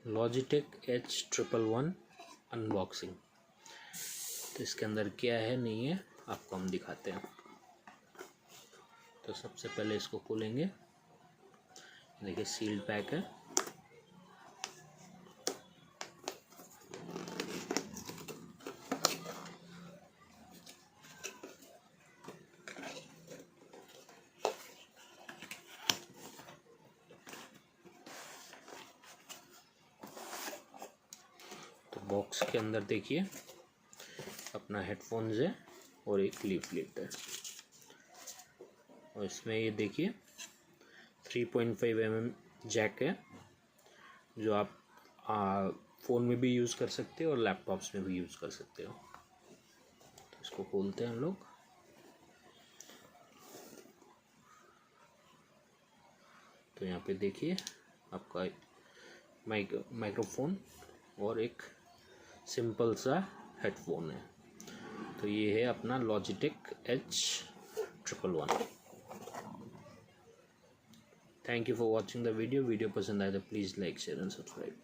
Logitech H111 unboxing. तो इसके अंदर क्या है नहीं है आपको हम दिखाते हैं। तो सबसे पहले इसको खोलेंगे, देखिए सील्ड पैक है। तो बॉक्स के अंदर देखिए अपना हेडफोन्स है और एक लीफलेट है, और इसमें ये देखिए 3.5 mm जैक है, जो आप फ़ोन में भी यूज़ कर सकते हो और लैपटॉप्स में भी यूज़ कर सकते हो। तो इसको खोलते हैं हम लोग। तो यहाँ पे देखिए आपका माइक्रोफोन और एक सिंपल सा हेडफोन है। तो ये है अपना Logitech H111। Thank you for watching the video. Video पसंद आए तो please like share and subscribe.